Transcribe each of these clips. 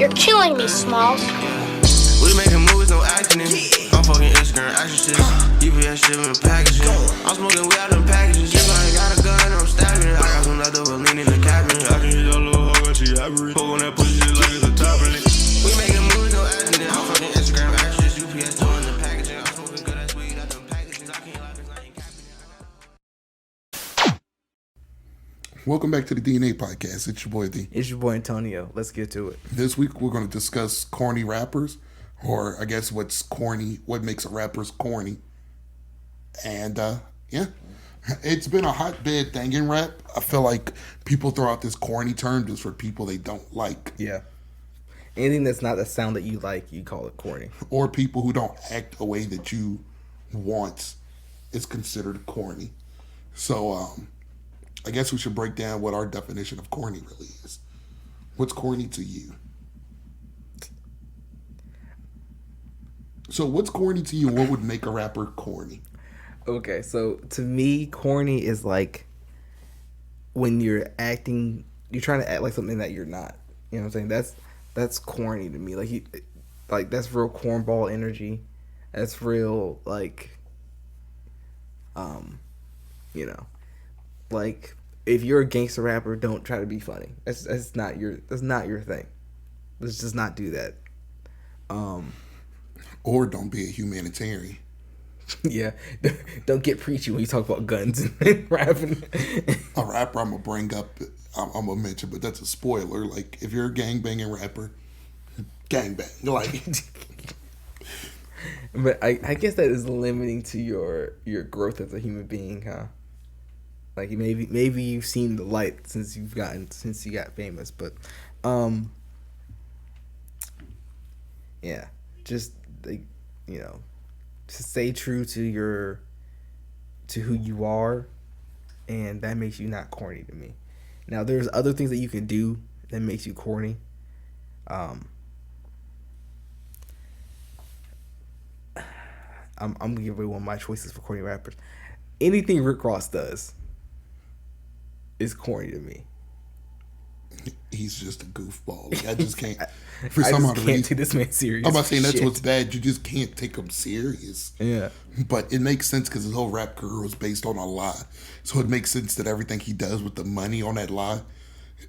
You're killing me, Smalls. We making movies, no acting in. I'm fucking Instagram action shit. UPS shipping packages. I'm smoking weed out them packages. If I ain't got a gun, I'm stabbing it. I got some leftover lean in the cabinet. I can hit your little hoe when she happy. Poke on that pussy shit like it's a top in it. We making movies, no acting in. I'm fucking Instagram action shit. UPS doing the packaging. I'm smoking good ass weed out them packages. I can't lie 'cause I ain't capping it. Welcome back to the DNA Podcast. It's your boy D. It's your boy Antonio. Let's get to it. This week we're going to discuss corny rappers, or I guess what's corny, what makes a rapper's corny. And yeah, it's been a hotbed thing in rap. I feel like people throw out this corny term just for people they don't like, Yeah. Anything that's not the sound that you like, you call it corny. or people who don't act a way that you want is considered corny. So I guess we should break down what our definition of corny really is. What's corny to you? So what's corny to you? What would make a rapper corny? Okay, so to me, corny is like when you're trying to act like something that you're not. You know what I'm saying? That's corny to me. Like that's real cornball energy. That's real like, like if you're a gangster rapper, don't try to be funny. That's not your thing. Let's just not do that. Or don't be a humanitarian. Yeah, don't get preachy when you talk about guns and rapping. A rapper I'm gonna bring up, I'm gonna mention, but that's a spoiler. Like if you're a gangbanging rapper, gangbang. Like, but I guess that is limiting to your growth as a human being, huh? Like maybe you've seen the light since you got famous, but yeah, just like to stay true to who you are, and that makes you not corny to me. Now there's other things that you can do that makes you corny. I'm gonna give away one of my choices for corny rappers. Anything Rick Ross does is corny to me. he's just a goofball. Like, I just can't. For I some just odd can't reason, take this man serious. I'm about saying that's Shit. what's bad. You just can't take him serious. Yeah. But it makes sense because his whole rap career was based on a lie. So it makes sense that everything he does with the money on that lie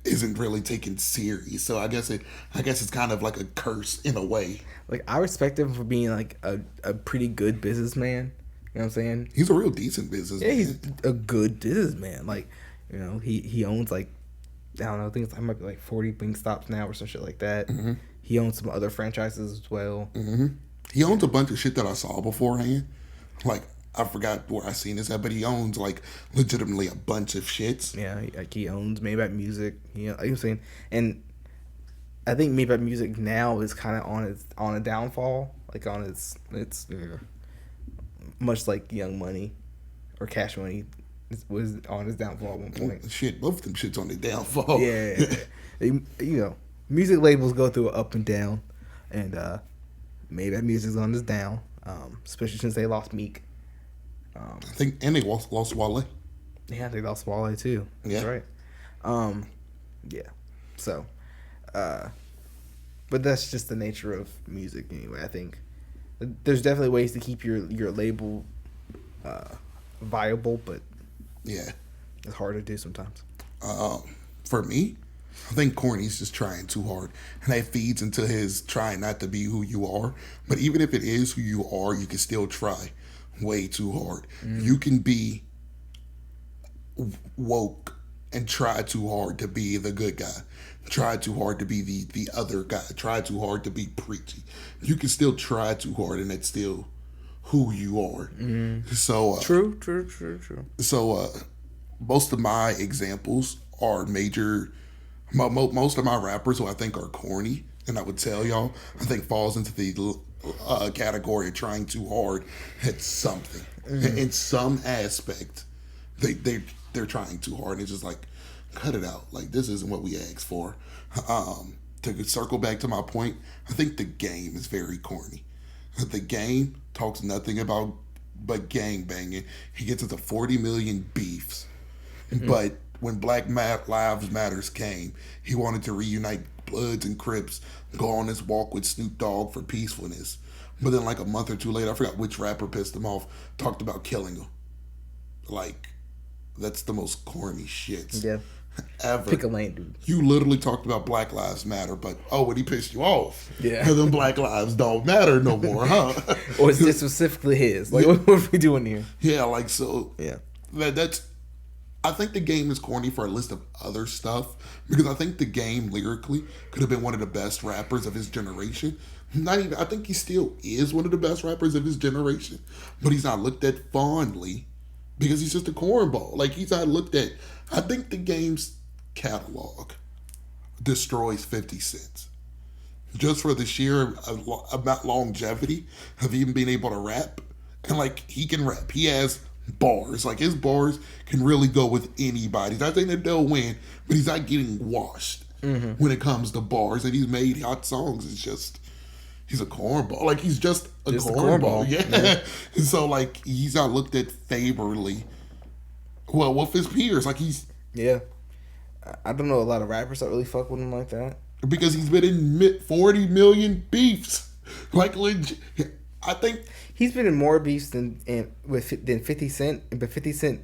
isn't really taken serious. So I guess it's kind of like a curse in a way. Like I respect him for being like a pretty good businessman. You know what I'm saying? He's a real decent businessman. Yeah, he's a good businessman. Like, he owns like, I don't know, I think it might be like 40 Wingstops now or some shit like that. Mm-hmm. He owns some other franchises as well. Mm-hmm. He owns a bunch of shit that I saw beforehand. Like, I forgot where I seen this at, but he owns like legitimately a bunch of shits. Yeah, he owns Maybach Music. Like I'm saying, and I think Maybach Music now is kind of on a downfall. Like on its much like Young Money or Cash Money was on his downfall at one point. Shit, both of them shits on the downfall. Yeah. Music labels go through an up and down, and Maybach Music's on this down, especially since they lost Meek. I think, and they lost Wale. Yeah, they lost Wale too. Yeah. That's right. Yeah. So, but that's just the nature of music anyway. I think there's definitely ways to keep your label viable, but yeah, it's hard to do sometimes. For me, I think corny's just trying too hard, and that feeds into his trying not to be who you are. But even if it is who you are, you can still try way too hard. You can be woke and try too hard to be the good guy, try too hard to be the other guy, try too hard to be preachy. You can still try too hard, and that's still who you are. So True. So most of my examples are major. Most of my rappers who I think are corny, and I would tell y'all, I think falls into the category of trying too hard at something. In some aspect, they're trying too hard, and it's just like, cut it out. Like, this isn't what we asked for. To circle back to my point, I think The Game is very corny. The Game talks nothing about but gang banging. He gets into 40 million beefs, but when Black Lives Matters came, he wanted to reunite Bloods and Crips go on this walk with Snoop Dogg for peacefulness. But then like a month or two later, I forgot which rapper pissed him off, talked about killing him. Like, that's the most corny shit ever. Pick a lane, dude. You literally talked about Black Lives Matter, but when he pissed you off, Yeah. and then Black Lives don't matter no more, huh? Or is this specifically his? Like, what are we doing here? Yeah, like, so Yeah. that's. I think the game is corny for a list of other stuff because I think the game lyrically could have been one of the best rappers of his generation. Not even. I think he still is one of the best rappers of his generation, but he's not looked at fondly because he's just a cornball. Like, he's not looked at. I think the game's catalog destroys 50 Cent just for the sheer about longevity of even being able to rap. And like, he can rap. He has bars. Like, his bars can really go with anybody. I think that they'll win, but he's not getting washed when it comes to bars. And he's made hot songs. It's just, he's a cornball. Like, he's just a cornball. Yeah. And so, like, he's not looked at favorably. Well, with his peers. Like, he's... Yeah. I don't know a lot of rappers that really fuck with him like that. Because he's been in 40 million beefs. Like, legit. I think... He's been in more beefs than 50 Cent, but 50 Cent,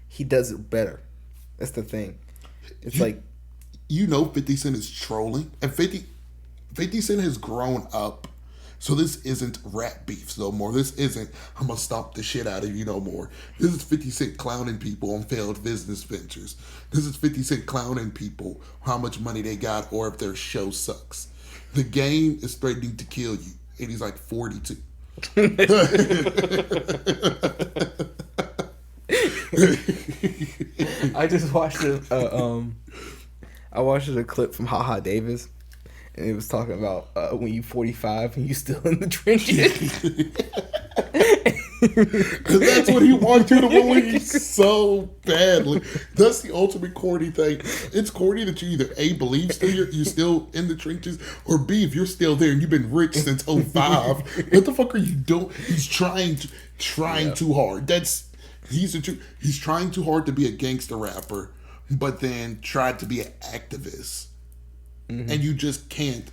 he does it better. That's the thing. It's like... You know 50 Cent is trolling. And 50 Cent has grown up. So this isn't rap beefs no more. This isn't, I'm going to stomp the shit out of you no more. This is 50 Cent clowning people on failed business ventures. This is 50 Cent clowning people how much money they got or if their show sucks. The game is threatening to kill you. And he's like 42. I just watched a clip from Haha Davis, and it was talking about when you 45 and you still in the trenches. Because that's what he wants you to believe so badly. That's the ultimate corny thing. It's corny that you either A, believe you're still in the trenches, or B, if you're still there and you've been rich since 05, what the fuck are you doing? He's trying too hard. He's trying too hard to be a gangster rapper, but then tried to be an activist. Mm-hmm. And you just can't.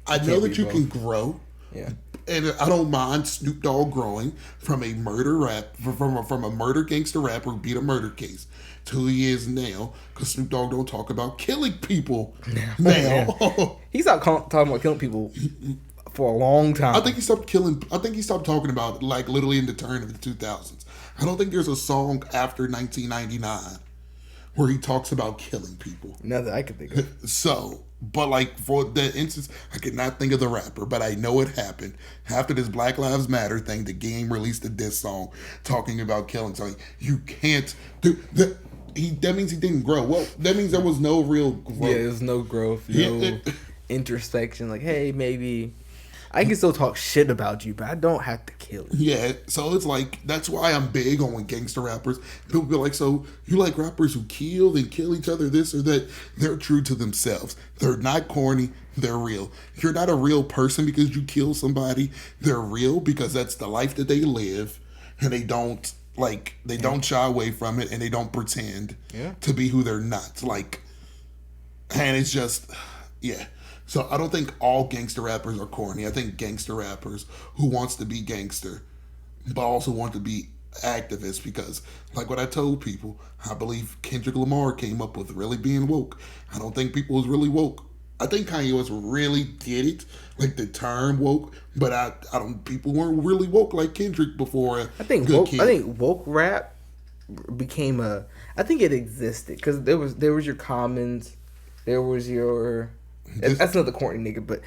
I know that you can grow. Yeah. And I don't mind Snoop Dogg growing from a murder from a murder gangster rapper who beat a murder case to who he is now. Because Snoop Dogg don't talk about killing people now. Yeah. He's not talking about killing people for a long time. I think he stopped talking about it, like, literally in the turn of the 2000s. I don't think there's a song after 1999 where he talks about killing people. Not that I can think of. So, but like, for that instance, I could not think of the rapper, but I know it happened. After this Black Lives Matter thing, the game released a diss song talking about killing. So you can't do that. That means he didn't grow. Well, that means there was no real growth. Yeah, there's no growth, no introspection. Like, hey, maybe I can still talk shit about you, but I don't have to kill you. Yeah, so it's like, that's why I'm big on gangster rappers. People be like, so you like rappers who kill and kill each other, this or that? They're true to themselves. They're not corny. They're real. You're not a real person because you kill somebody. They're real because that's the life that they live, and they don't don't shy away from it, and they don't pretend to be who they're not. Like, and it's just, yeah. So I don't think all gangster rappers are corny. I think gangster rappers who wants to be gangster, but also want to be activists, because like what I told people, I believe Kendrick Lamar came up with really being woke. I don't think people was really woke. I think Kanye West really did it, like the term woke, but I don't. People weren't really woke like Kendrick before. I think woke rap became a. I think it existed because there was your Commons, there was your. That's not the corny nigga, but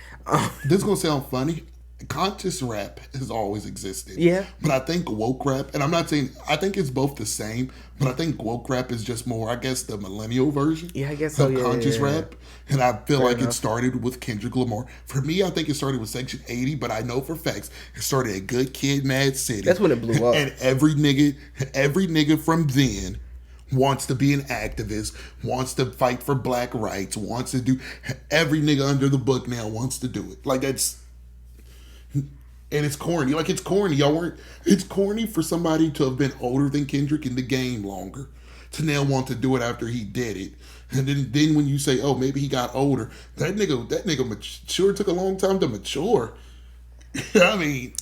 this is gonna sound funny. Conscious rap has always existed. Yeah. But I think woke rap, and I'm not saying, I think it's both the same, but I think woke rap is just more, I guess, the millennial version. Yeah, I guess so. Of conscious rap. And I feel like enough. It started with Kendrick Lamar. For me, I think it started with Section 80, but I know for facts it started at Good Kid, Mad City. That's when it blew up. And every nigga from then wants to be an activist, wants to fight for black rights, wants to do, every nigga under the book now wants to do it. Like, that's, and it's corny. Like, it's corny. It's corny for somebody to have been older than Kendrick in the game longer to now want to do it after he did it. And then when you say, oh, maybe he got older, that nigga mature took a long time to mature. I mean,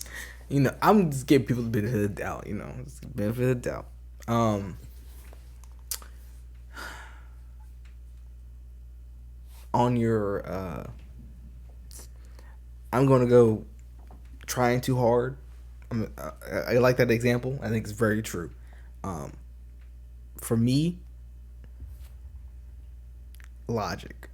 I'm just giving people the benefit of the doubt. Just the benefit of the doubt. On your, I'm gonna go trying too hard. I like that example. I think it's very true. For me, Logic.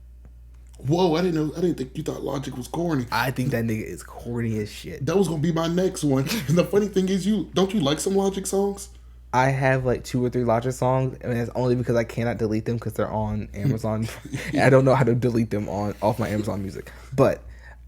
Whoa, I didn't think you thought Logic was corny. I think that nigga is corny as shit. That was gonna be my next one. And the funny thing is, don't you like some Logic songs? I have like 2 or 3 Logic songs, and it's only because I cannot delete them because they're on Amazon. And I don't know how to delete them off my Amazon Music. But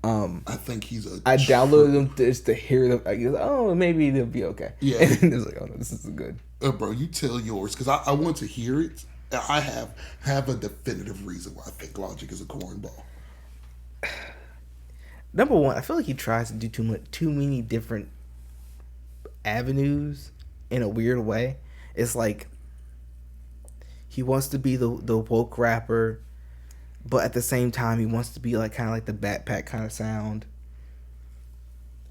I think I downloaded them just to hear them. I guess, oh, maybe they'll be okay. Yeah. And it's like, oh no, this is good. Bro, you tell yours because I want to hear it. I have a definitive reason why I think Logic is a cornball. Number one, I feel like he tries to do too many different avenues in a weird way. It's like he wants to be the woke rapper, but at the same time he wants to be like kind of like the backpack kind of sound.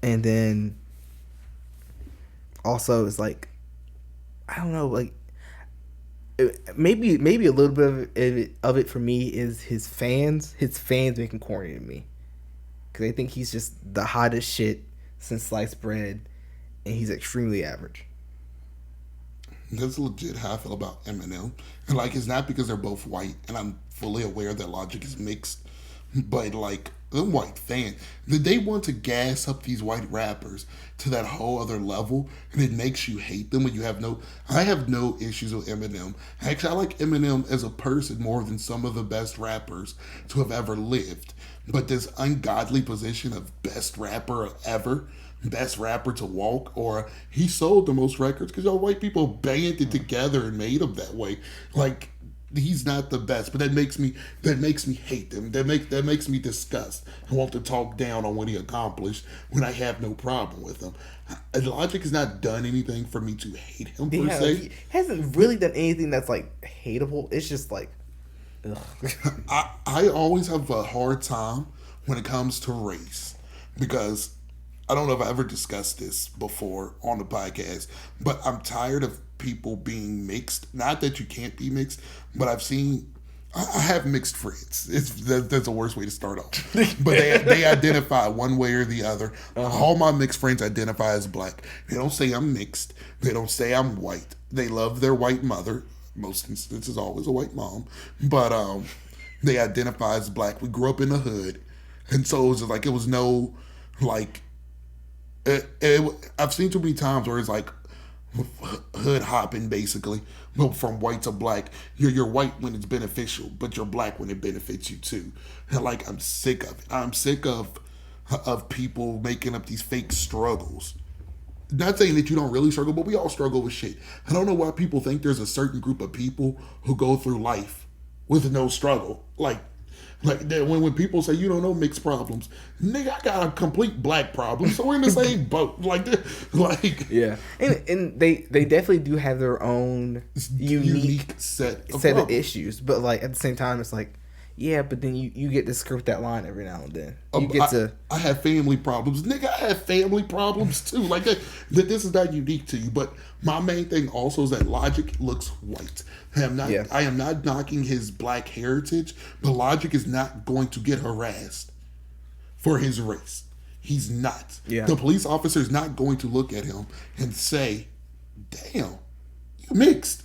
And then also it's like, I don't know, like maybe a little bit of it for me is his fans making corny to me, because they think he's just the hottest shit since sliced bread, and he's extremely average. That's legit how I feel about Eminem. And like, it's not because they're both white, and I'm fully aware that Logic is mixed, but like, them white fans, they want to gas up these white rappers to that whole other level, and it makes you hate them when you have I have no issues with Eminem. Actually, I like Eminem as a person more than some of the best rappers to have ever lived. But this ungodly position of best rapper ever, best rapper to walk, or he sold the most records because y'all white people banded together and made him that way. Like, he's not the best, but that makes me hate them. That makes me disgust and want to talk down on what he accomplished when I have no problem with him. Logic has not done anything for me to hate him per se. He hasn't really done anything that's like hateable. It's just like, ugh. I always have a hard time when it comes to race, because I don't know if I ever discussed this before on the podcast, but I'm tired of people being mixed. Not that you can't be mixed, but I have mixed friends. That's the worst way to start off. But they identify one way or the other. All my mixed friends identify as black. They don't say I'm mixed. They don't say I'm white. They love their white mother. Most instances, always a white mom. But they identify as black. We grew up in the hood, and so it was like, it was no like. I've seen too many times where it's like hood hopping, basically, from white to black. You're white when it's beneficial, but you're black when it benefits you too. And like, I'm sick of it. I'm sick of people making up these fake struggles. Not saying that you don't really struggle, but we all struggle with shit. I don't know why people think there's a certain group of people who go through life with no struggle. Like when people say you don't know mixed problems, nigga, I got a complete black problem, so we're in the same boat. Like yeah, and they definitely do have their own unique set of issues, but like at the same time, it's like, yeah, but then you get to skirt that line every now and then. I have family problems, nigga. I have family problems too. Like that this is not unique to you. But my main thing also is that Logic looks white. I am not knocking his black heritage, but Logic is not going to get harassed for his race. He's not. Yeah. The police officer is not going to look at him and say, "Damn, you mixed."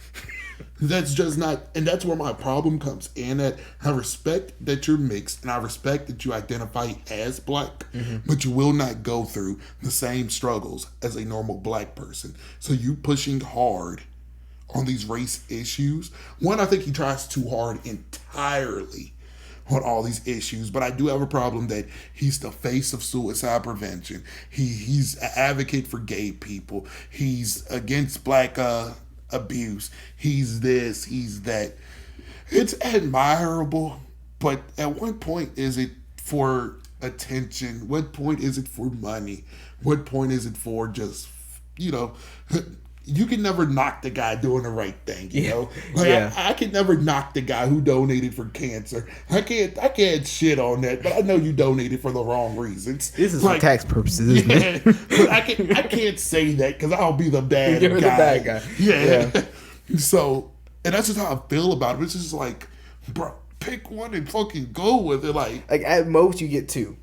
That's just not, and that's where my problem comes in. That I respect that you're mixed, and I respect that you identify as black, but you will not go through the same struggles as a normal black person. So you pushing hard on these race issues. One, I think he tries too hard entirely on all these issues, but I do have a problem that he's the face of suicide prevention. He's an advocate for gay people. He's against black abuse. He's this, he's that. It's admirable, but at what point is it for attention? What point is it for money? What point is it for just, you can never knock the guy doing the right thing, you know? Like, Yeah. I can never knock the guy who donated for cancer. I can't shit on that, but I know you donated for the wrong reasons. This is for tax purposes, isn't it? But I can't say that because I'll be the bad You're guy. the bad guy. Yeah. So, and that's just how I feel about it. It's just like, bro, pick one and fucking go with it. Like at most you get two.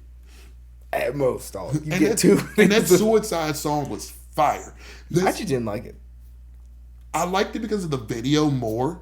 At most, dog. You and get two. And that Suicide song was fire. I actually didn't like it. I liked it because of the video more.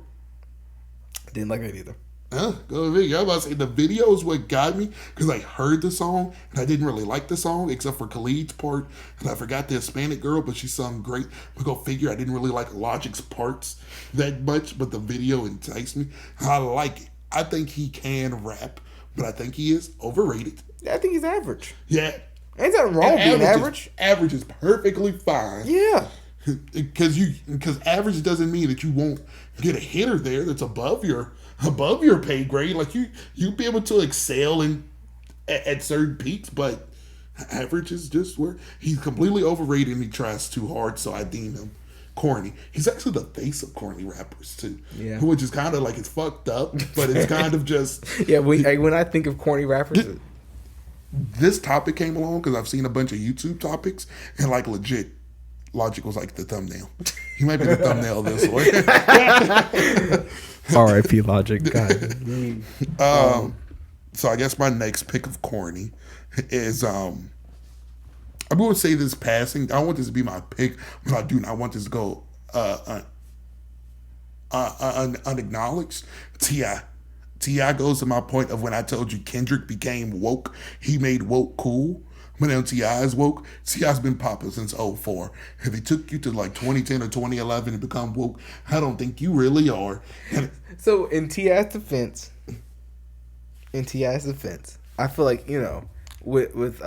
Didn't like it either. Go to video. I was about to say the video is what got me because I heard the song and I didn't really like the song except for Khalid's part, and I forgot the Hispanic girl, but she sung great. But go figure, I didn't really like Logic's parts that much, but the video enticed me. I like it. I think he can rap, but I think he is overrated. Yeah, I think he's average. Yeah, Ain't nothing wrong with being average. Average is perfectly fine. Yeah. Because average doesn't mean that you won't get a hitter there that's above your pay grade. Like you be able to excel at certain peaks, but average is just where he's completely overrated and he tries too hard. So I deem him corny. He's actually the face of corny rappers too. Yeah, which is kind of like it's fucked up, but it's kind of just yeah. When I think of corny rappers. This topic came along because I've seen a bunch of YouTube topics and like legit. Logic was like the thumbnail. He might be the thumbnail of this one. R.I.P. Logic. God. So I guess my next pick of corny is I'm going to say this passing. I don't want this to be my pick, but I do not want this to go unacknowledged. T.I. goes to my point of when I told you Kendrick became woke. He made woke cool. But now T.I. is woke. T.I.'s been popping since 2004. If he took you to like 2010 or 2011 and become woke, I don't think you really are. So in T.I.'s defense, I feel like, with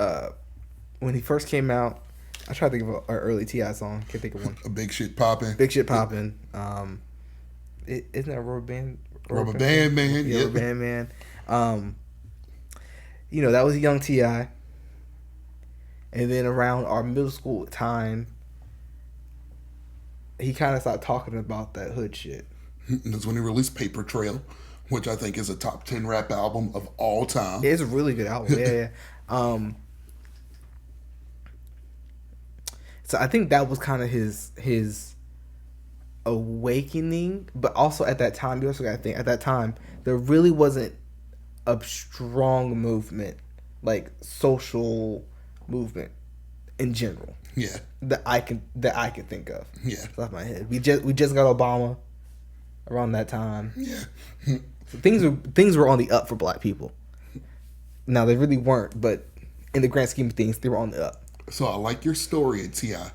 when he first came out, I tried to think of an early T.I. song. Can't think of one. A Big Shit Poppin'. Big Shit Poppin'. Isn't that Rubber Band? Rubber Band Man. Yeah, Rubber Band Man. That was a young T.I. And then around our middle school time, he kind of started talking about that hood shit. That's when he released Paper Trail, which I think is a top 10 rap album of all time. It's a really good album. Yeah. So I think that was kind of his awakening, but also at that time, you also got to think, at that time, there really wasn't a strong movement, like social movement in general. Yeah. That I can think of. Yeah. Off my head. We just got Obama around that time. Yeah. So things were on the up for black people. Now they really weren't, but in the grand scheme of things, they were on the up. So I like your story at T.I.,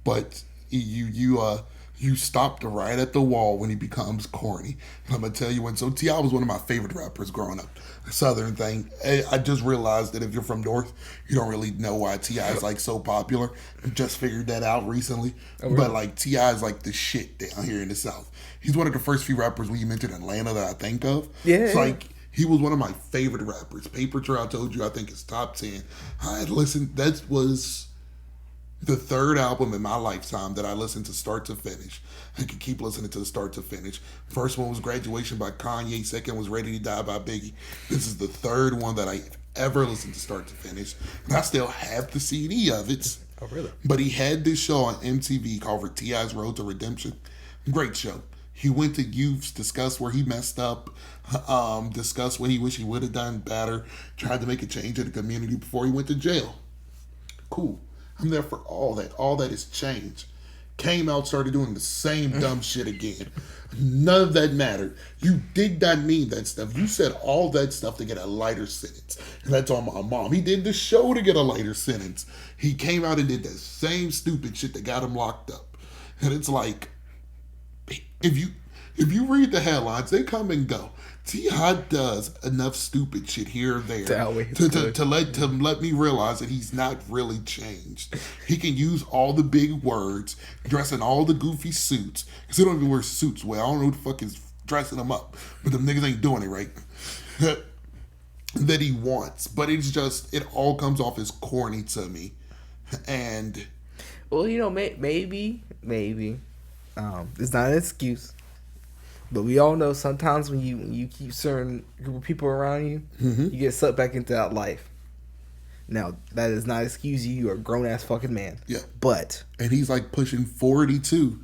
but you stopped right at the wall when he becomes corny. And I'm gonna tell you when. So T.I. was one of my favorite rappers growing up. Southern thing. I just realized that if you're from North, you don't really know why T.I. is like so popular. Just figured that out recently. Oh, really? But like T.I. is like the shit down here in the South. He's one of the first few rappers when you mentioned Atlanta that I think of. Yeah. It's like he was one of my favorite rappers. Paper Trail, I told you, I think is top 10. I had listened. That was the third album in my lifetime that I listened to start to finish. I could keep listening to the start to finish. First one was Graduation by Kanye. Second was Ready to Die by Biggie. This is the third one that I ever listened to start to finish. And I still have the CD of it. Oh, really? But he had this show on MTV called T.I.'s Road to Redemption. Great show. He went to youths, discussed where he messed up, discussed what he wished he would have done better, tried to make a change in the community before he went to jail. Cool. I'm there for all that. All that has changed. Came out, started doing the same dumb shit again. None of that mattered. You did not mean that stuff. You said all that stuff to get a lighter sentence. And that's on my mom. He did the show to get a lighter sentence. He came out and did that same stupid shit that got him locked up. And it's like, if you read the headlines, they come and go. T.I. does enough stupid shit here or there to let me realize that he's not really changed. He can use all the big words, dress in all the goofy suits, because he don't even wear suits well. I don't know who the fuck is dressing them up, but them niggas ain't doing it right. That he wants. But it's just, it all comes off as corny to me. And Well, maybe. It's not an excuse, but we all know sometimes when you keep certain group of people around you, you get sucked back into that life. Now that does not excuse you. You're a grown ass fucking man. Yeah, but and he's like pushing 40 too.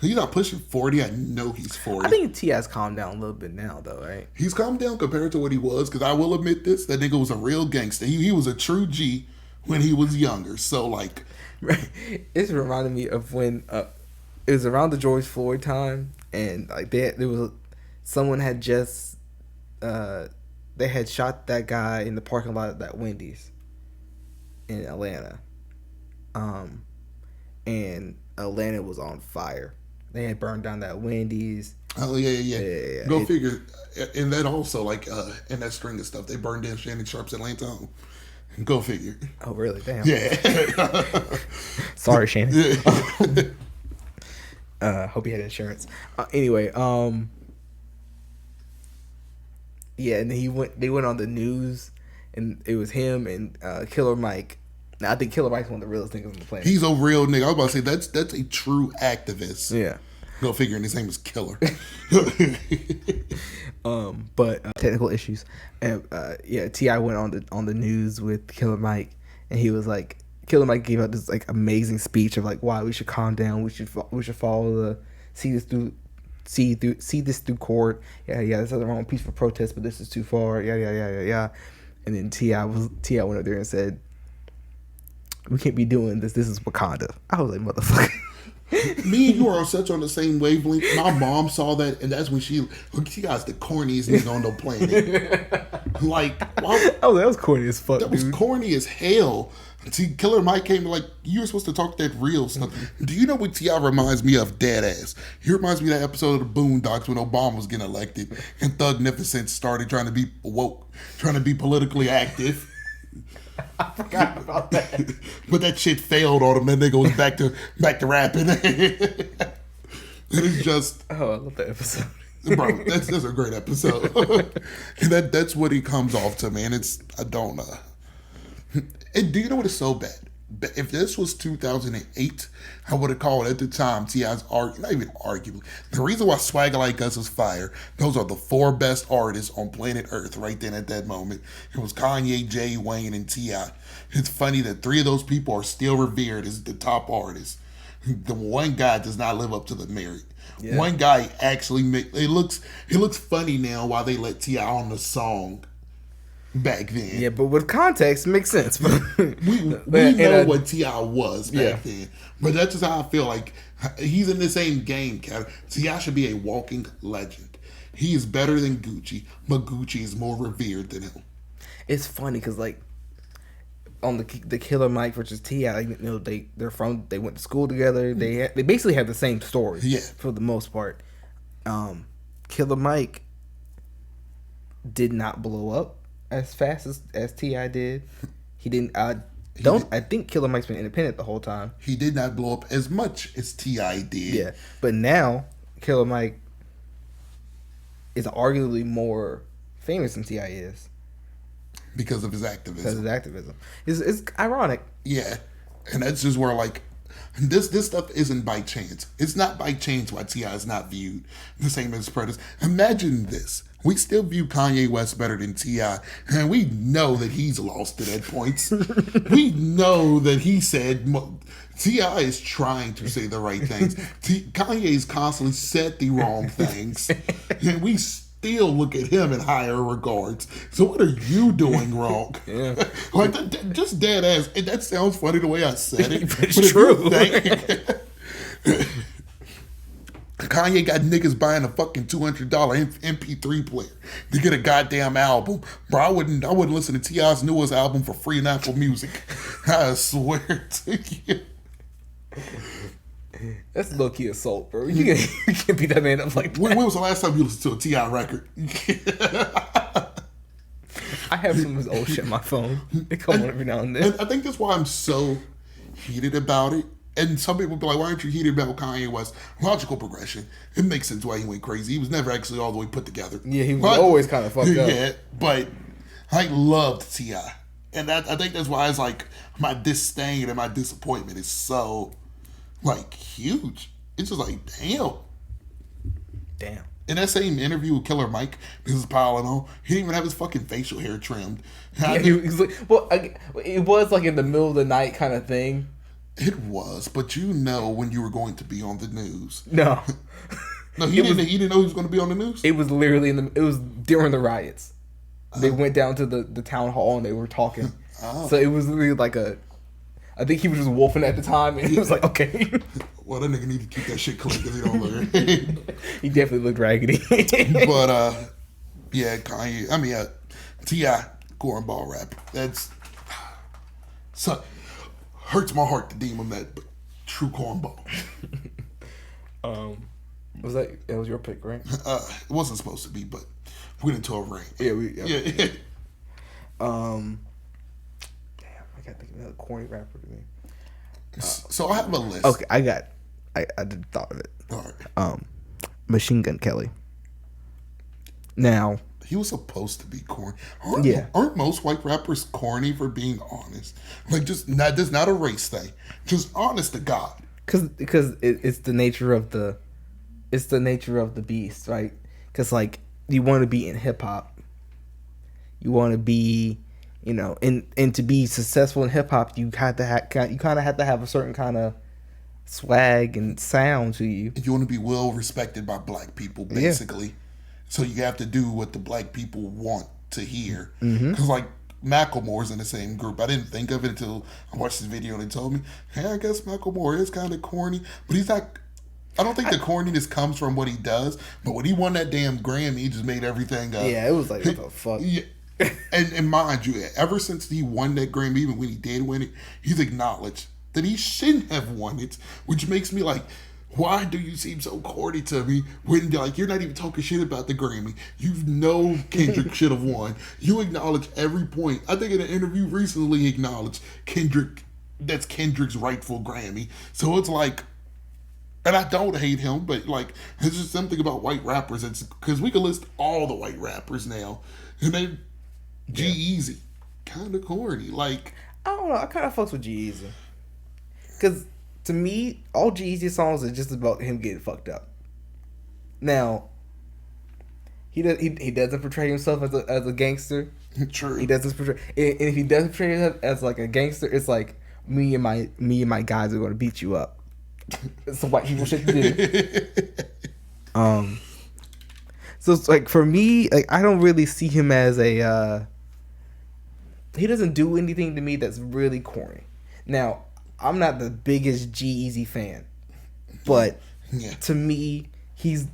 He's not pushing 40. I know he's 40. I think T.I.'s calmed down a little bit now, though, right? He's calmed down compared to what he was, because I will admit this, that nigga was a real gangster. He was a true G when he was younger. So, like... It's reminded me of when it was around the George Floyd time, and like there was... Someone had just... they had shot that guy in the parking lot of that Wendy's in Atlanta. And Atlanta was on fire. They had burned down that Wendy's. Oh, yeah. Go figure. And that also, like, in that string of stuff, they burned down Shannon Sharp's Atlanta home. Go figure. Oh, really? Damn. Yeah. Sorry, Shannon. Hope you had insurance. Anyway, yeah, and they went on the news, and it was him and Killer Mike. Now, I think Killer Mike's one of the realest niggas on the planet. He's a real nigga. I was about to say, that's a true activist. Yeah. Go figure, and his name is Killer. But technical issues. And T.I. went on the news with Killer Mike, and he was like, Killer Mike gave out this like amazing speech of like why we should calm down. We should follow see this through court. Yeah. There's nothing wrong with peaceful protest, but this is too far. Yeah. And then T.I. went up there and said, we can't be doing this. This is Wakanda. I was like, motherfucker. Me and you are such on the same wavelength. My mom saw that, and that's when she guy's the corniest nigga on the planet. Like, oh, that was corny as fuck. That was corny as hell. See, Killer Mike came like, you were supposed to talk that real stuff. Do you know what T.I. reminds me of? Dead ass. He reminds me of that episode of the Boondocks when Obama was getting elected and Thugnificent started trying to be woke, trying to be politically active. I forgot about that. But that shit failed on him. That nigga was back to rapping. It is just... Oh, I love that episode. Bro, that's a great episode. And that's what he comes off to, man. I don't know. And do you know what is so bad? If this was 2008, I would have called at the time T.I.'s not even arguably. The reason why Swagger Like Us is fire, those are the 4 best artists on planet Earth right then at that moment. It was Kanye, Jay, Wayne, and T.I. It's funny that 3 of those people are still revered as the top artists. The one guy does not live up to the merit. Yeah. One guy actually it looks funny now why they let T.I. on the song. Back then, yeah, but with context, it makes sense. But we know what T.I. was back then, but that's just how I feel. Like he's in the same game category. T.I. should be a walking legend. He is better than Gucci, but Gucci is more revered than him. It's funny because like on the Killer Mike versus T.I., they went to school together. They basically have the same story. Yeah, for the most part. Killer Mike did not blow up as fast as T.I. did. He didn't. I think Killer Mike's been independent the whole time. He did not blow up as much as T.I. did. Yeah, but now Killer Mike is arguably more famous than T.I. is because of his activism. It's ironic. Yeah, and that's just where like this stuff isn't by chance. It's not by chance why T.I. is not viewed the same as Predators. Imagine this. We still view Kanye West better than T.I., and we know that he's lost it at points. We know that he said T.I. is trying to say the right things. Kanye's constantly said the wrong things, and we still look at him in higher regards. So what are you doing wrong? Yeah. Like just dead ass. And that sounds funny the way I said it. But it's true. Kanye got niggas buying a fucking $200 MP3 player to get a goddamn album. Bro, I wouldn't listen to T.I.'s newest album for free on Apple Music. I swear to you. That's low-key assault, bro. You can't beat that man up like that. When was the last time you listened to a T.I. record? I have some of his old shit on my phone. They come on every now and then. I think that's why I'm so heated about it. And some people be like, why aren't you heated about Kanye West? Logical progression. It makes sense why he went crazy. He was never actually all the way put together. Yeah, he was always kind of fucked up. Yeah, but I loved T.I. And I think that's why it's like my disdain and my disappointment is so like huge. It's just like Damn. In that same interview with Killer Mike, this is piling on. He didn't even have his fucking facial hair trimmed. Yeah, he was like, it was like in the middle of the night kind of thing. It was, but you know when you were going to be on the news. No. No, he didn't know he was going to be on the news? It was literally it was during the riots. They went down to the town hall and they were talking. So it was literally like I think he was just wolfing at the time, and he was like, okay. Well, that nigga need to keep that shit clean because he don't look He definitely looked raggedy. But, yeah, Kanye, I mean, T.I., cornball rap. That's, so, hurts my heart to deem him that, but true cornball. That was your pick, right? It wasn't supposed to be, but we went into a rain. Yeah. Damn, I gotta think of another corny rapper to me. So I have a list. Okay, I did thought of it. All right. Machine Gun Kelly. Now, he was supposed to be corny. Aren't most white rappers corny for being honest? Like, just not a race thing. Just honest to God. Because it's the nature of the beast, right? Because like you want to be in hip hop, you want to be, and to be successful in hip hop, you kind of have to have a certain kind of swag and sound to you. You want to be well respected by black people, basically. Yeah. So you have to do what the black people want to hear. Because like Macklemore's in the same group. I didn't think of it until I watched this video and they told me, hey, I guess Macklemore is kind of corny, but he's not. I don't think the corniness comes from what he does, but when he won that damn Grammy, he just made everything up. Yeah, it was like, what the fuck? Yeah. And mind you, ever since he won that Grammy, even when he did win it, he's acknowledged that he shouldn't have won it, which makes me like, why do you seem so corny to me when you're not even talking shit about the Grammy? You know Kendrick should have won. You acknowledge every point. I think in an interview recently he acknowledged that's Kendrick's rightful Grammy. So it's like, and I don't hate him, but like, there's just something about white rappers. It's because we can list all the white rappers now, and they G-Eazy, kind of corny. Like, I don't know. I kind of fucks with G-Eazy, because to me, all G-Eazy songs are just about him getting fucked up. Now, he doesn't portray himself as a gangster. True. He doesn't portray, and if he doesn't portray himself as like a gangster, it's like me and my guys are going to beat you up. It's some white people shit to do. So it's like, for me, like, I don't really see him as a he doesn't do anything to me that's really corny. Now, I'm not the biggest G-Eazy fan, but to me, he's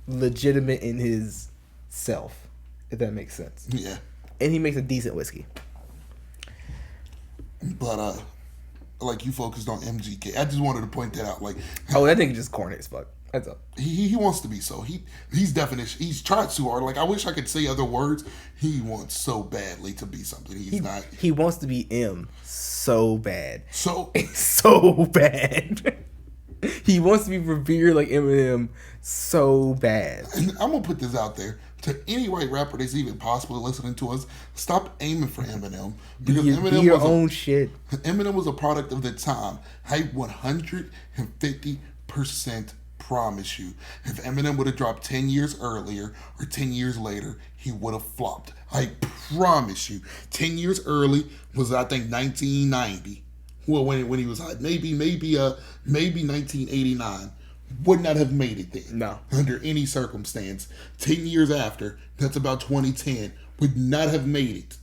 legitimate in his self, if that makes sense. Yeah. And he makes a decent whiskey. But like, you focused on MGK. I just wanted to point that out. Like, oh, that nigga just corny as fuck. That's up. He wants to be so. He's definition. He's tried so hard. Like, I wish I could say other words. He wants so badly to be something he's not. He wants to be M so bad. So bad. He wants to be revered like Eminem so bad. And I'm gonna put this out there to any white rapper that's even possibly listening to us. Stop aiming for Eminem, because Eminem your was own shit. Eminem was a product of the time. I 150% promise you, if Eminem would have dropped 10 years earlier or 10 years later, he would have flopped. I promise you. 10 years early was, I think, 1990. Well, when he was hot, maybe 1989. Would not have made it then. No. Under any circumstance. 10 years after, that's about 2010, would not have made it.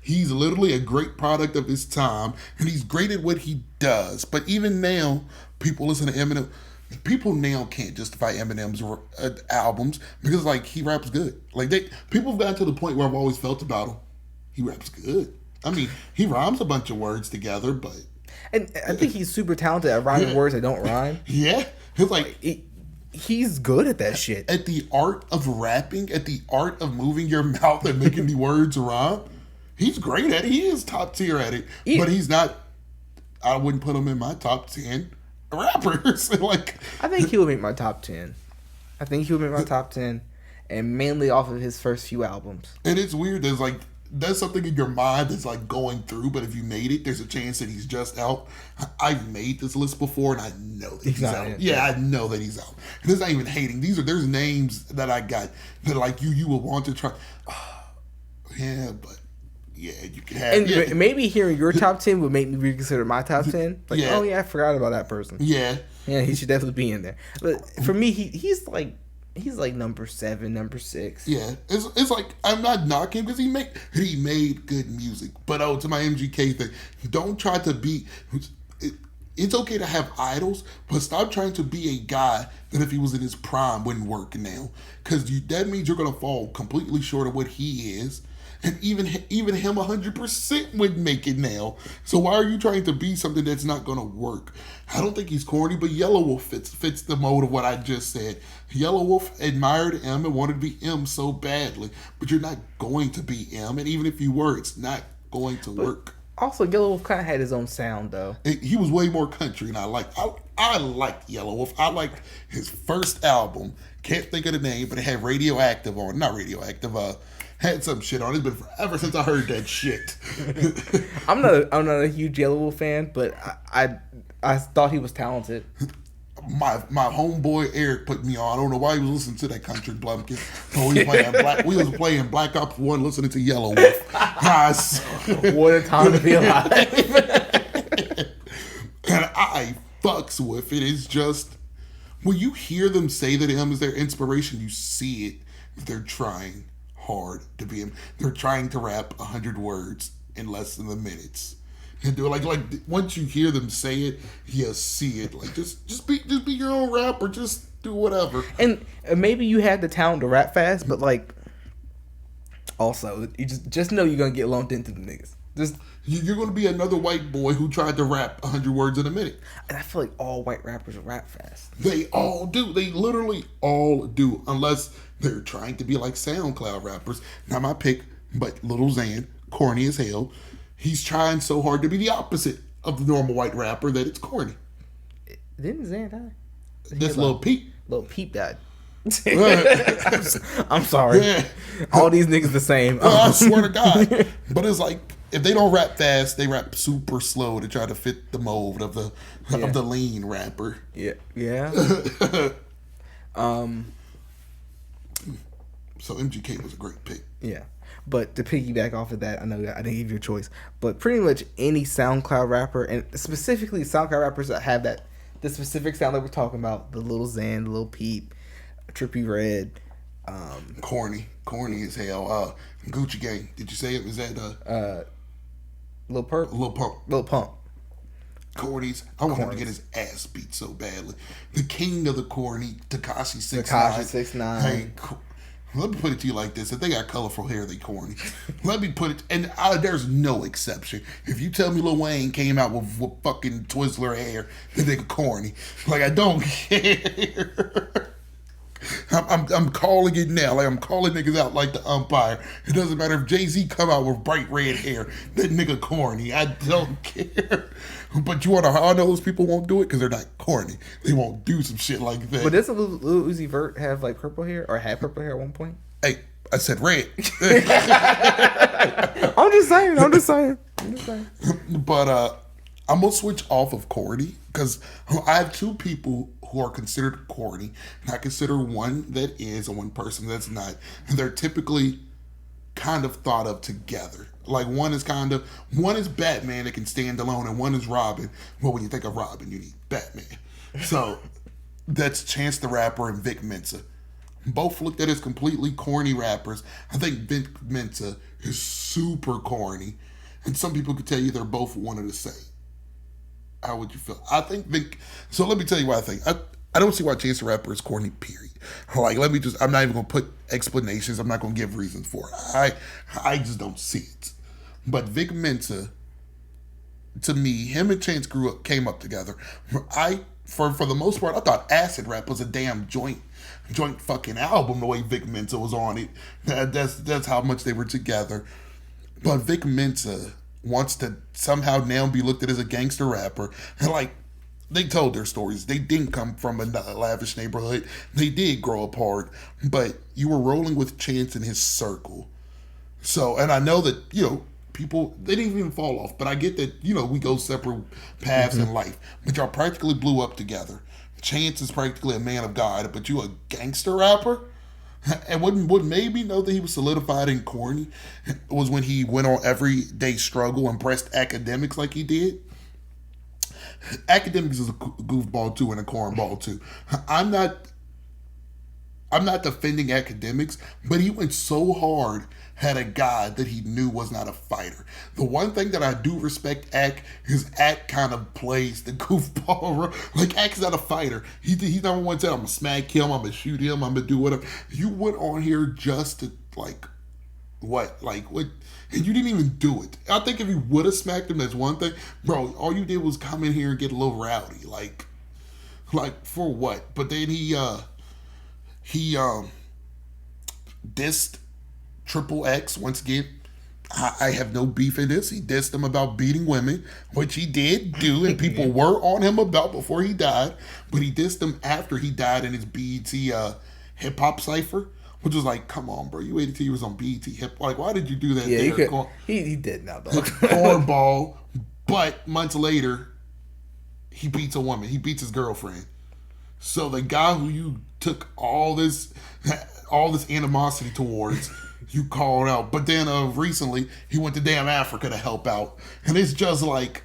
He's literally a great product of his time, and he's great at what he does. But even now, people listen to Eminem. People now can't justify Eminem's albums because, like, he raps good. Like, people have gotten to the point where I've always felt about him. He raps good. I mean, he rhymes a bunch of words together, but... And I think he's super talented at rhyming words that don't rhyme. Yeah. He's like... He's good at that shit. At the art of rapping, at the art of moving your mouth and making the words rhyme, he's great at it. He is top tier at it. Yeah. But he's not... I wouldn't put him in my top 10 rappers. Like, I think he would make my top 10. And mainly off of his first few albums. And it's weird. There's like, there's something in your mind that's like going through, but if you made it, there's a chance that he's just out. I've made this list before, and I know that he's out. Yeah, I know that he's out. And it's not even hating. There's names that I got that like you will want to try. Yeah, but yeah, you can have. And maybe hearing your top 10 would make me reconsider my top 10. Like, Yeah. oh yeah, I forgot about that person. Yeah. Yeah, he should definitely be in there. But for me, he's like number 7, number 6. Yeah, it's like I'm not knocking because he made good music, but to my MGK thing, don't try to be. It's okay to have idols, but stop trying to be a guy that if he was in his prime wouldn't work now, because that means you're gonna fall completely short of what he is. And even him 100% wouldn't make it now. So why are you trying to be something that's not going to work? I don't think he's corny, but Yellow Wolf fits the mode of what I just said. Yellow Wolf admired M and wanted to be M so badly, but you're not going to be M. And even if you were, it's not going to work. Also, Yellow Wolf kind of had his own sound, though. He was way more country, and I liked Yellow Wolf. I liked his first album. Can't think of the name, but it had Radioactive on. Not Radioactive, had some shit on it. It's been forever since I heard that shit. I'm not a huge Yellow Wolf fan, but I thought he was talented. My homeboy Eric put me on. I don't know why he was listening to that country blumpkin. So we was playing Black Ops 1 listening to Yellow Wolf. What a time to be alive. And I fucks with it. It's just when you hear them say that him is their inspiration, you see it. They're trying hard to be him. They're trying to rap 100 words in less than the minutes. And do it like once you hear them say it, you see it. Like just be your own rapper. Just do whatever. And maybe you had the talent to rap fast, but like also you just know you're gonna get lumped into the niggas. You're gonna be another white boy who tried to rap 100 words in a minute. And I feel like all white rappers rap fast. They all do. They literally all do, unless they're trying to be like SoundCloud rappers. Not my pick, but Lil Xan, corny as hell. He's trying so hard to be the opposite of the normal white rapper that it's corny. Didn't Xan die? That's Lil Peep. Lil Peep died. I'm sorry. Yeah. All these niggas the same. I swear to God. But it's like if they don't rap fast, they rap super slow to try to fit the mold of the lean rapper. Yeah. Yeah. So MGK was a great pick. Yeah. But to piggyback off of that, I know I didn't give you a choice, but pretty much any SoundCloud rapper, and specifically SoundCloud rappers that have the specific sound that we're talking about, the Lil Xan, the Lil Peep, Trippie Redd, corny as hell. Gucci Gang. Did you say it was that? Lil Pump. Lil Pump. Corny's. I want him to get his ass beat so badly. The king of the corny, Tekashi 6ix9ine. Hey, let me put it to you like this: if they got colorful hair, they corny. Let me put it, and there's no exception. If you tell me Lil Wayne came out with fucking Twizzler hair, then they corny. Like I don't care. I'm calling it now. Like I'm calling niggas out like the umpire. It doesn't matter if Jay-Z come out with bright red hair. That nigga corny. I don't care. But you wanna how I know those people won't do it? Because they're not corny. They won't do some shit like that. But doesn't Lil Uzi Vert have like purple hair or had purple hair at one point? Hey, I said red. I'm just saying. But I'm gonna switch off of corny because I have two people who are considered corny, and I consider one that is and one person that's not. And they're typically kind of thought of together. Like one is Batman that can stand alone, and one is Robin. Well, when you think of Robin, you need Batman. So that's Chance the Rapper and Vic Mensa. Both looked at as completely corny rappers. I think Vic Mensa is super corny, and some people could tell you they're both one and the same. How would you feel? I think Vic. So let me tell you what I think. I don't see why Chance the Rapper is corny. Period. Like I'm not even gonna put explanations. I'm not gonna give reasons for it. I just don't see it. But Vic Mensa, to me, him and Chance came up together. For the most part, I thought Acid Rap was a damn joint fucking album. The way Vic Mensa was on it, that's how much they were together. But Vic Mensa wants to somehow now be looked at as a gangster rapper. And like, they told their stories. They didn't come from a lavish neighborhood. They did grow apart. But you were rolling with Chance in his circle. So, and I know that, people, they didn't even fall off, but I get that, we go separate paths in life. But y'all practically blew up together. Chance is practically a man of God, but you a gangster rapper? And what made me know that he was solidified in Corny was when he went on Everyday Struggle and pressed academics like he did. Academics is a goofball too and a cornball too. I'm not defending academics, but he went so hard at a guy that he knew was not a fighter. The one thing that I do respect Ack is Ack kind of plays the goofball role. Like, Ack's not a fighter. He's never one said, I'm going to smack him, I'm going to shoot him, I'm going to do whatever. You went on here just to, what? And you didn't even do it. I think if you would have smacked him, that's one thing. Bro, all you did was come in here and get a little rowdy. Like for what? But then he dissed Triple X once again. I have no beef in this. He dissed him about beating women, which he did do, and people were on him about before he died. But he dissed him after he died in his BET hip hop cipher, which was like, come on, bro, you waited till you was on BET hip. Like, why did you do that? Yeah, he did now, dog. Cornball. But months later, he beats a woman. He beats his girlfriend. So the guy who you took all this animosity towards, you called out. But then recently, he went to damn Africa to help out. And it's just like,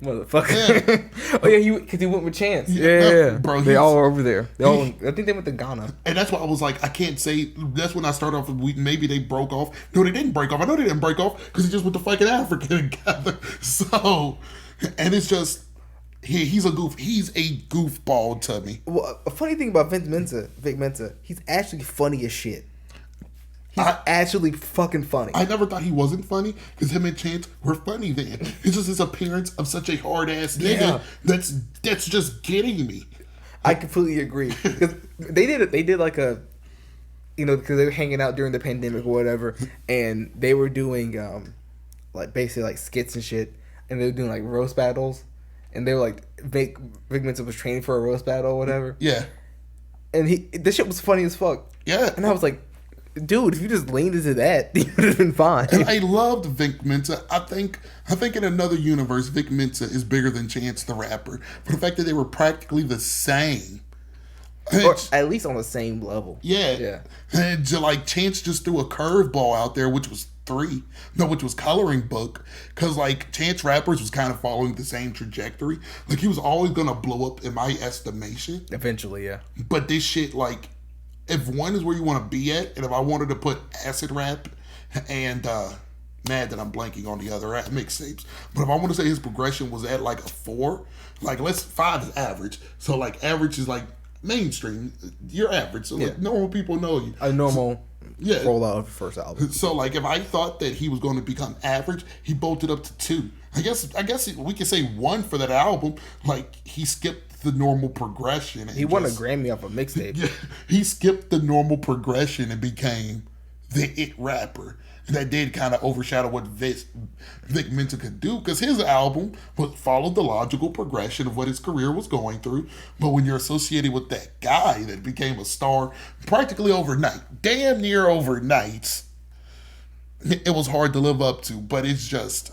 motherfucker. Yeah. Oh, yeah, because he went with Chance. Yeah. Bro, they all are over there. I think they went to Ghana. And that's why I was like, I can't say, that's when I started off with, maybe they broke off. No, they didn't break off. I know they didn't break off because he just went to fucking Africa together. So, and it's just, he's a goofball to me. Well, a funny thing about Vic Mensa, he's actually funny as shit. He's actually fucking funny. I never thought he wasn't funny because him and Chance were funny then. It's just his appearance of such a hard ass nigga that's just getting me. I completely agree because they did like a, because they were hanging out during the pandemic or whatever, and they were doing basically like skits and shit, and they were doing like roast battles, and they were like Vic Mensa was training for a roast battle or whatever. Yeah, and this shit was funny as fuck. Yeah, and I was like, dude, if you just leaned into that, you would have been fine. And I loved Vic Mensa. I think in another universe, Vic Mensa is bigger than Chance the Rapper. For the fact that they were practically the same. Or at least on the same level. Yeah. And Chance just threw a curveball out there, which was which was Coloring Book. Because Chance Rappers was kind of following the same trajectory. He was always going to blow up in my estimation. Eventually, yeah. But this shit, if one is where you want to be at, and if I wanted to put acid rap and mad that I'm blanking on the other mixtapes, but if I want to say his progression was at a 4, 5 is average. So average is mainstream. You're average. So normal people know you. A normal rollout of the first album. So if I thought that he was going to become average, he bolted up to 2. I guess we could say 1 for that album. He skipped the normal progression. He won a Grammy off a mixtape. Yeah, he skipped the normal progression and became the it rapper. And that did kind of overshadow what Vic Mensa could do, because his album followed the logical progression of what his career was going through. But when you're associated with that guy that became a star practically overnight, damn near overnight, it was hard to live up to. But it's just,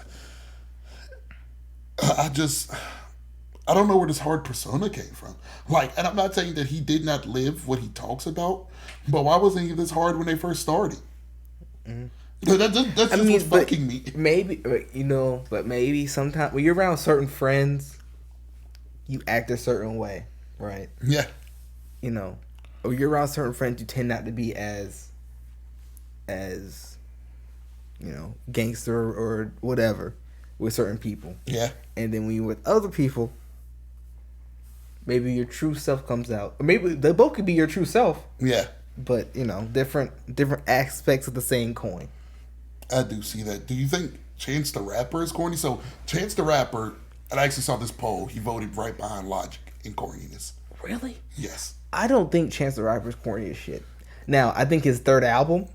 I don't know where this hard persona came from. And I'm not saying that he did not live what he talks about, but why wasn't he this hard when they first started? Mm-hmm. That's just what's fucking me. Maybe, but maybe sometimes when you're around certain friends, you act a certain way, right? Yeah. Or you're around certain friends, you tend not to be as gangster or whatever with certain people. Yeah. And then when you're with other people, maybe your true self comes out. Or maybe they both could be your true self. Yeah. But, different aspects of the same coin. I do see that. Do you think Chance the Rapper is corny? So, Chance the Rapper, and I actually saw this poll, he voted right behind Logic in corniness. Really? Yes. I don't think Chance the Rapper is corny as shit. Now, I think his third album,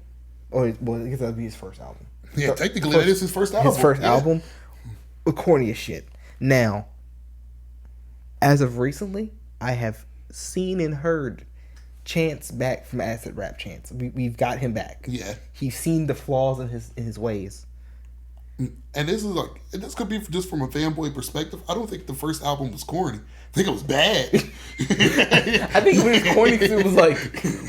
I guess that would be his first album. Yeah, technically that is his first album. His first album, corny as shit. Now, as of recently, I have seen and heard Chance back from acid rap. Chance, we've got him back. Yeah. He's seen the flaws in his ways. And this could be just from a fanboy perspective. I don't think the first album was corny. I think it was bad. I think when it's corny, it was like,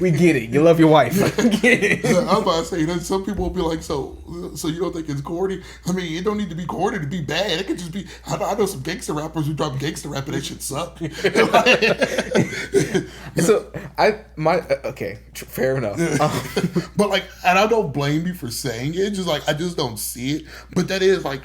we get it. You love your wife. I get it. I'm about to say that some people will be like, so you don't think it's corny? I mean, it don't need to be corny to be bad. It could just be. I know some gangster rappers who drop gangster rap and that shit suck. Okay, fair enough. But like, and I don't blame you for saying it. Just like I just don't see it. But that is like.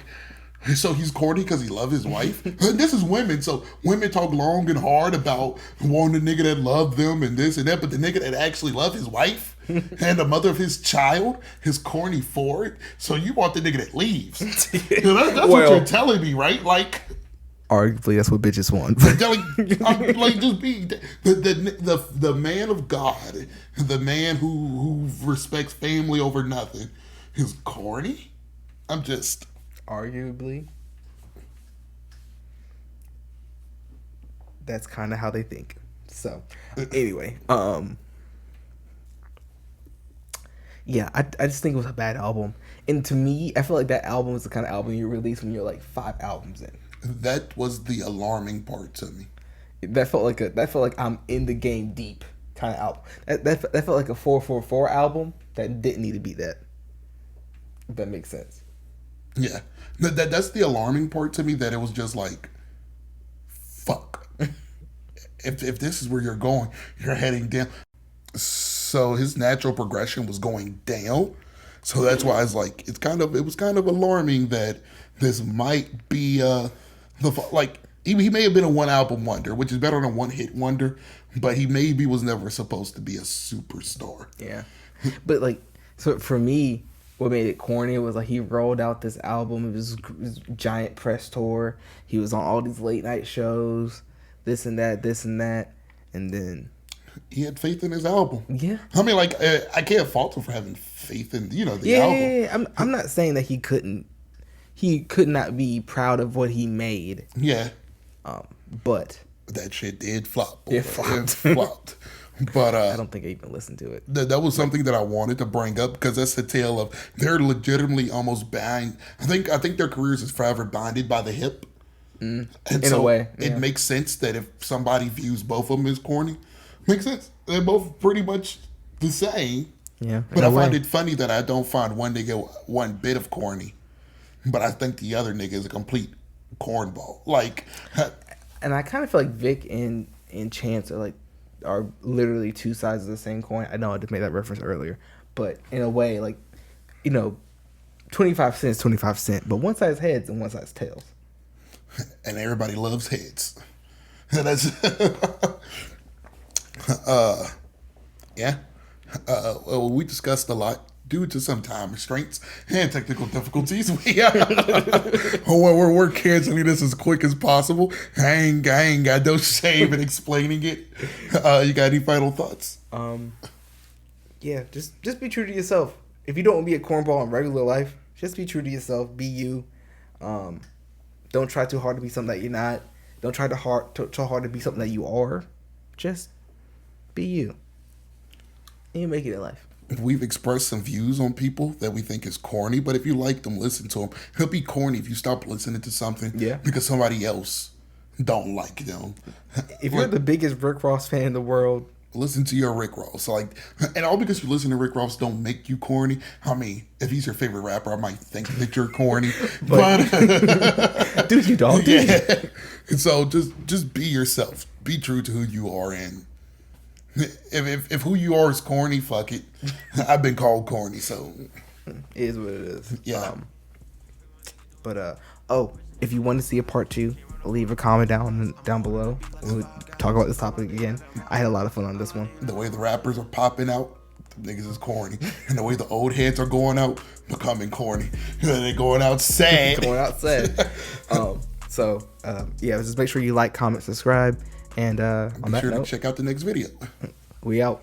So he's corny because he loves his wife. And this is women, so women talk long and hard about wanting a nigga that love them and this and that, but the nigga that actually love his wife and the mother of his child is corny for it. So you want the nigga that leaves. That's what you're telling me, right? Like, arguably, that's what bitches want. like just be the man of God, the man who respects family over nothing, is corny. I'm just. Arguably, that's kind of how they think. So anyway, yeah, I just think it was a bad album. And to me, I feel like that album is the kind of album you release when you're like 5 albums in. That was the alarming part to me. That felt like I'm in the game deep kind of album. That felt like a 444 album that didn't need to be that. If that makes sense. Yeah, that's the alarming part to me. That it was just like, fuck. if this is where you're going, you're heading down. So his natural progression was going down. So that's why it's like it was kind of alarming that this might be he may have been a 1 album wonder, which is better than a 1-hit wonder, but he maybe was never supposed to be a superstar. Yeah, but like so for me. What made it corny was like he rolled out this album. It was his giant press tour. He was on all these late night shows, this and that, and then he had faith in his album. Yeah, I mean, like I can't fault him for having faith in the album. Yeah. I'm not saying that he could not be proud of what he made. Yeah, but that shit did flop. It flopped. It flopped. But I don't think I even listened to it. That was something that I wanted to bring up because that's the tale of they're legitimately almost bound. I think their careers is forever bonded by the hip. And in a way, yeah. It makes sense that if somebody views both of them as corny, makes sense. They're both pretty much the same. Yeah, but I find it funny that I don't find one nigga one bit of corny, but I think the other nigga is a complete cornball. Like, and I kind of feel like Vic and Chance are literally 2 sides of the same coin. I know I just made that reference earlier, but in a way, like, 25 cents, 25 cents, but one side's heads and one side's tails. And everybody loves heads. That's yeah. Well, we discussed a lot due to some time restraints and technical difficulties. We're canceling this as quick as possible. I ain't got no shame in explaining it. You got any final thoughts? Yeah, just be true to yourself. If you don't want to be a cornball in regular life, just be true to yourself. Be you. Don't try too hard to be something that you're not. Don't try too hard to be something that you are. Just be you. And you make it in life. We've expressed some views on people that we think is corny, but if you like them, listen to them. It'll be corny if you stop listening to something because somebody else don't like them. If you're the biggest Rick Ross fan in the world, listen to your Rick Ross. And all because you listen to Rick Ross don't make you corny. I mean, if he's your favorite rapper, I might think that you're corny. but dude, you don't. Yeah. And so just be yourself. Be true to who you are, and if who you are is corny, fuck it. I've been called corny, so it is what it is. Yeah. If you want to see a part 2, leave a comment down below. We'll talk about this topic again. I had a lot of fun on this one. The way the rappers are popping out, the niggas is corny, and the way the old heads are going out, becoming corny. They're going out sad. Just make sure you like, comment, subscribe, and on that note, check out the next video. We out.